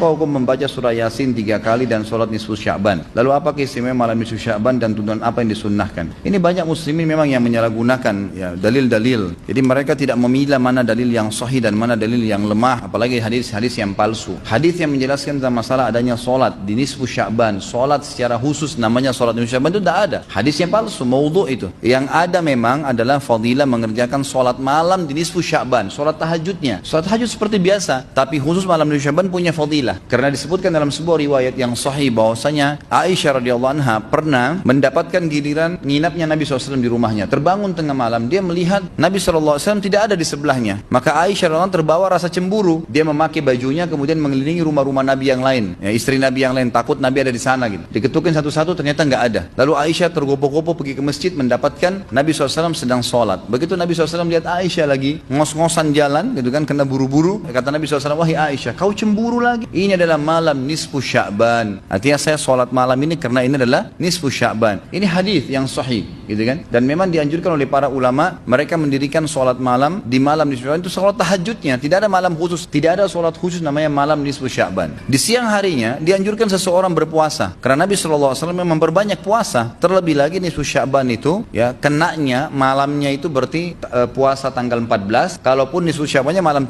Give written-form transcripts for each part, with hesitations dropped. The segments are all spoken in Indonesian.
Apa hukum membaca surah Yasin 3 kali dan sholat nisfu Sya'ban? Lalu apa keistimewaan malam nisfu Sya'ban dan tuntunan apa yang disunnahkan? Ini banyak muslimin memang yang menyalahgunakan ya, dalil-dalil. Jadi mereka tidak memilah mana dalil yang sahih dan mana dalil yang lemah, apalagi hadis-hadis yang palsu. Hadis yang menjelaskan tentang masalah adanya sholat di nisfu Sya'ban, sholat secara khusus namanya sholat nisfu Sya'ban itu tidak ada. Hadis yang palsu, maudhu' itu. Yang ada memang adalah fadilah mengerjakan sholat malam di nisfu Sya'ban, sholat tahajudnya. Sholat tahajud seperti biasa, tapi khusus malam nisfu Sya'ban punya fadilah. Karena disebutkan dalam sebuah riwayat yang sahih bahwasanya Aisyah radhiyallahu anha pernah mendapatkan giliran nginapnya Nabi SAW di rumahnya. Terbangun tengah malam, dia melihat Nabi SAW tidak ada di sebelahnya. Maka Aisyah radhiyallahu anha terbawa rasa cemburu. Dia memakai bajunya kemudian mengelilingi rumah-rumah Nabi yang lain, ya, istri Nabi yang lain, takut Nabi ada di sana gitu. Diketukin satu-satu, ternyata nggak ada. Lalu Aisyah tergopoh-gopoh pergi ke masjid mendapatkan Nabi SAW sedang sholat. Begitu Nabi SAW lihat Aisyah lagi ngos-ngosan jalan gitu kan, kena buru-buru, kata Nabi SAW, wahai Aisyah, kau cemburu lagi? Ini adalah malam nisfu Sya'ban. Artinya saya sholat malam ini karena ini adalah nisfu Sya'ban. Ini hadis yang sahih, gitu kan? Dan memang dianjurkan oleh para ulama, mereka mendirikan sholat malam di malam nisfu Sya'ban itu sholat tahajudnya. Tidak ada malam khusus, tidak ada sholat khusus namanya malam nisfu Sya'ban. Di siang harinya dianjurkan seseorang berpuasa, karena Nabi SAW memang memperbanyak puasa. Terlebih lagi nisfu Sya'ban itu, ya, kenanya malamnya itu berarti puasa tanggal 14. Kalaupun nisfu Sya'bannya malam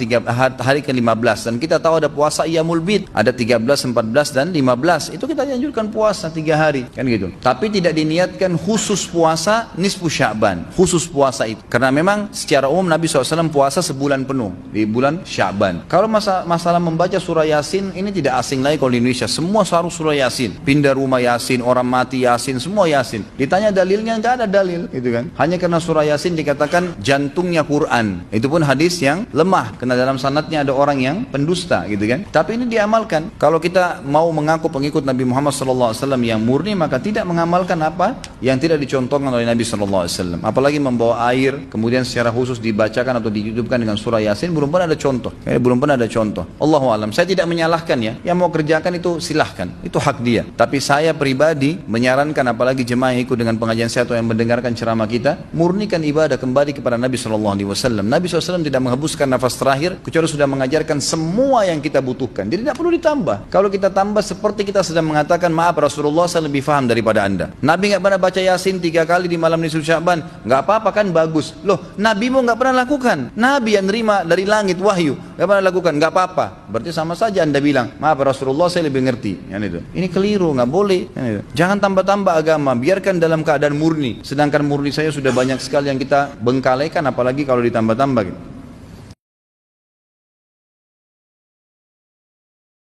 hari ke-15, dan kita tahu ada puasa Iyamul Bid, ada 13, 14 dan 15. Itu kita dianjurkan puasa 3 hari, kan gitu. Tapi tidak diniatkan khusus puasa nisfu Sya'ban, khusus puasa itu. Karena memang secara umum Nabi SAW puasa sebulan penuh di bulan Sya'ban. Kalau masalah membaca surah Yasin, ini tidak asing lagi kalau di Indonesia. Semua harus surah Yasin, pindah rumah Yasin, orang mati Yasin, semua Yasin. Ditanya dalilnya, nggak ada dalil, gitu kan? Hanya karena surah Yasin dikatakan jantungnya Quran. Itu pun hadis yang lemah, karena dalam sanadnya ada orang yang pendusta, gitu kan? Tapi ini diamalkan. Kalau kita mau mengaku pengikut Nabi Muhammad SAW yang murni, maka tidak mengamalkan apa yang tidak dicontohkan oleh Nabi SAW. Apalagi membawa air, kemudian secara khusus dibacakan atau dihidupkan dengan surah Yasin, belum pernah ada contoh. Belum pernah ada contoh. Allahu a'lam. Saya tidak menyalahkan ya. Yang mau kerjakan itu silahkan. Itu hak dia. Tapi saya pribadi menyarankan, apalagi jemaah yang ikut dengan pengajian saya atau yang mendengarkan ceramah kita, murnikan ibadah kembali kepada Nabi SAW. Nabi SAW tidak menghembuskan nafas terakhir kecuali sudah mengajarkan semua yang kita butuhkan. Jadi tidak perlu ditambah. Kalau kita tambah seperti kita sedang mengatakan, maaf Rasulullah, saya lebih faham daripada anda. Nabi nggak pernah baca Yasin 3 kali di malam nisfu Sya'ban. Nggak apa-apa kan, bagus. Loh, Nabi mu nggak pernah lakukan. Nabi yang nerima dari langit wahyu nggak pernah lakukan, nggak apa-apa. Berarti sama saja anda bilang, maaf Rasulullah, saya lebih ngerti. Ini keliru, nggak boleh. Jangan tambah-tambah agama. Biarkan dalam keadaan murni. Sedangkan murni saya sudah banyak sekali yang kita bengkalaikan, apalagi kalau ditambah-tambah.